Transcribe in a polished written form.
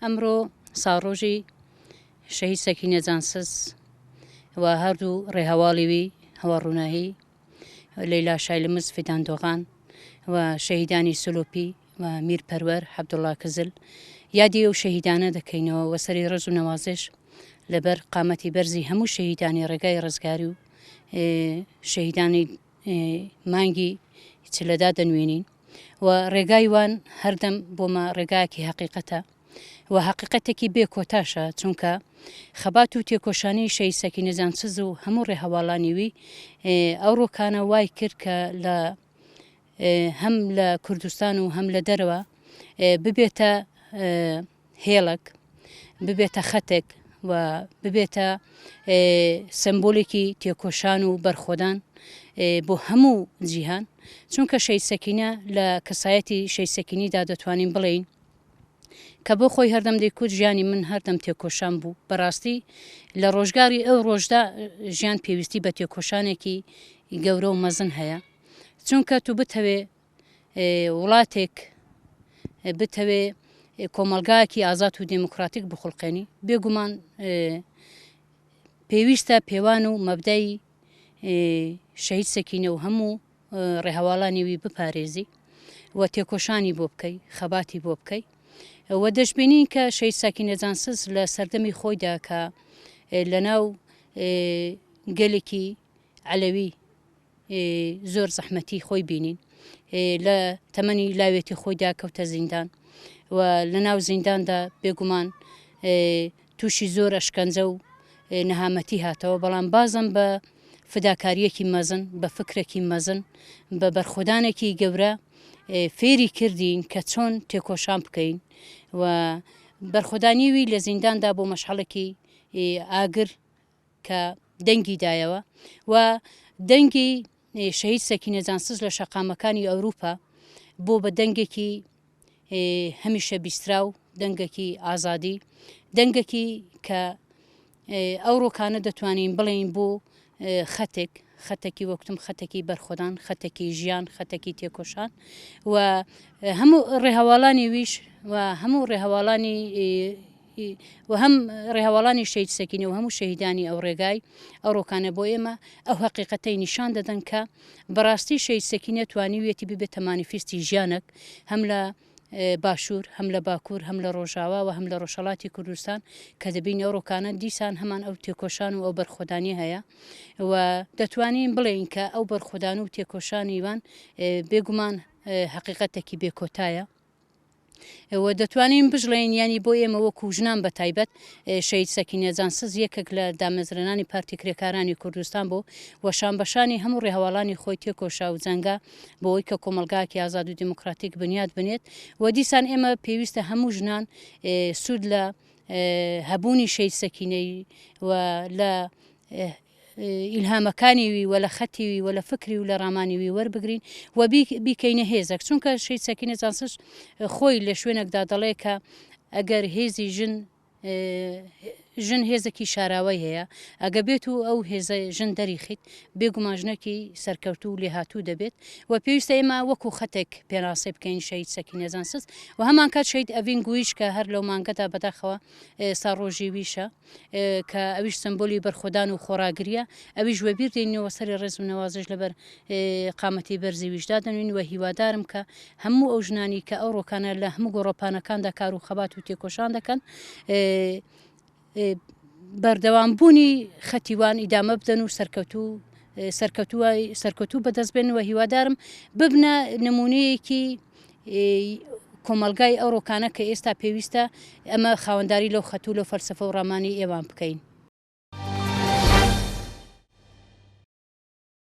ئەمڕۆ ساڕۆژی شەهید سەکینە جانسز و هەردوو ڕێهەواڵیوی هەوەڕووناهی لەیلا شایلمز فیدان دۆغان و شەهیدانی سلۆپی و میرپەروەر عەبدوڵڵا کزل یادی ئەو شەهیدانە دەکەینەوە و سەری ڕێز و نەوازش لەبەر قامەتی بەرزی هەموو شەهیدانی ڕێگای ڕزگاری و شەهیدانی مانگی چلەدا دەنوێنین و ڕێگای وان هەردەم بۆمە ڕێگایەکی حەقیقەتە و حەقیقەتێکی بێ کۆتاشە چونکە خەبات و تێکۆشانی شەهید سەکینە جانسز و هەموو ڕێهەواڵانیوی ئەو ڕۆکانە وای کرد کە هەم لە کوردستان و هەم لە دەرەوە ببێتە هێڵک ببێتە خەتێک و ببێتە سمبۆلێکی تێکۆشان و بەرخۆدان بۆ هەموو جیهان چونکە شەهید سەکینە لە کەسایەتی شەهید سەکینیدا دەتوانین بڵێین کە بۆ خۆی هەردەم دەیکوت ژیانی من هەردەم تێکۆشان بوو بەڕاستی لە ڕۆژگاری ئەو ڕۆژدا ژیان پێویستی بە تێکۆشانێکی گەورە و مەزن هەیە چونکە تو بتەوێ وڵاتێک بتەوێ کۆمەلگایەکی ئازاد و دموکراتیک بخڵقێنی بێگومان پێویستە پێوان و مەبدەی شەهید سەکینە و هەموو ڕێهەواڵانیوی بپارێزی و تێکۆشانی بۆ بکەی خەباتی بۆ بکەی و دەشبینین کە شەهید سەکینە جانسز لە سەردەمی خۆیدا کە لەناو گەلێکی عەلەوی زۆر زەحمەتی خۆی بینین لە تەمەنی لاوێتی خۆیدا کەوتە زیندان و لە ناو زینداندا بێگومان تووشی زۆر ئەشکەنجە و نەهامەتی هاتەوە بەڵام بازم بە فداکاریەکی مەزن بە فکرێکی مەزن بە بەرخۆدانێکی گەورە فێری کردین کە چۆن تێکۆشان بکەین و بەرخۆدانیوی لە زینداندا بۆ مەشحەڵێکی ئاگر کە دەنگی دایەوە و دەنگی شەهید سەکینە جانسز لە شەقامەکانی ئەوروپا بۆ بە دەنگێکی هەمیشە بیسترا و دەنگێکی ئازادی دەنگێکی کە ئەو ڕۆکانە دەتوانین بڵێین بۆ خەتێکی وەکتم خەتێکی بەرخۆدان خەتێکی ژیان خەتێکی تێکۆشان و هەموو ڕێهەواڵانی ویش و هەموو ڕێهەواڵانی و هەم ڕێهەواڵانی شەهید سەکینە و هەموو شەهیدانی ئەو ڕێگای ئەو ڕۆکانە بۆ ئێمە ئەو حەقیقەتەی نیشان دەدەن کە بەڕاستی شەهید سەکینە توانیویەتی ببێتە مانیفیستی ژیانێک هەم لە باشوور هەم لە باکوور هەم لە ڕۆژاوا و هەم لە ڕۆژهەڵاتی کوردستان کە دەبین ئەو ڕۆکانە دیسان هەمان ئەو تێکۆشان و ئەو بەرخۆدانی هەیە و دەتوانین بڵێین کە ئەو بەرخۆدان و تێکۆشانیوان بێگومان حەقیقەتێکی بێکۆتایە و دەتوانین بژڵێن ینی بۆ ئێمە وەکو ژنان بە تایبەت شەهید سەکینە جانسز یەکێک لە دامەزرێنانی پارتی کرێکارانی کوردستان بۆ وەشانبەشانی هەموو ڕێهەواڵانی خۆی تێکۆشا و جەنگا بۆەوەی کە کۆمەلگایەکی ئازاد و دموکراتیک بنیاد بنێت و دیسان ئێمە پێویستە هەموو ژنان سوود لە هەبوونی شەهید سەکینەی و لە ئیلهامەکانیوی و لە خەتیوی و لە فکری و لە ڕامانیوی وەربگرین و بیکەینە هێزێک چونکە شەهید سەکینە جانسز خۆی لە شوێنێکدا دەڵێ کە ئەگەر هێزی ژن هێزێکی شاراوی هەیە ئەگە بێت و ئەو هێزە ژن دەریخیت بێگومان ژنێکی سەرکەوتوو و لێهاتوو دەبێت و پێویستە ئێمە وەکو خەتێک پێناسێ بکەین شەهید سەکینە جانسز و هەمان کات شەهید ئەڤین گویش کە هەر لەو مانگەدا بەداخەوە ساڕۆژی ویشە کە ئەویش سمبۆلی بەرخۆدان و خۆراگریە ئەویش وەبیر دێنەوە سەری ڕێز و نەوازش لەبەر قامەتی بەرزی ویشدا دەنوین و هیوادارم کە هەموو ئەو ژنانی کە ئەو ڕۆکانە لە هەموو گۆڕۆپانەکاندا کار و خەبات و تێکۆشان دەکەن بەردەوامبوونی خەتیوان ئیدامە بدەن و سەرکەوتوو بەدەست بێن و هیوادارم ببنە نمونەیەکی کۆمەلگای ئەو ڕۆکانە کە ئێستا پێویستە ئەمە خاوەنداری لەو خەتوو لە فەلسەفە و ڕامانی ئێوان بکەین.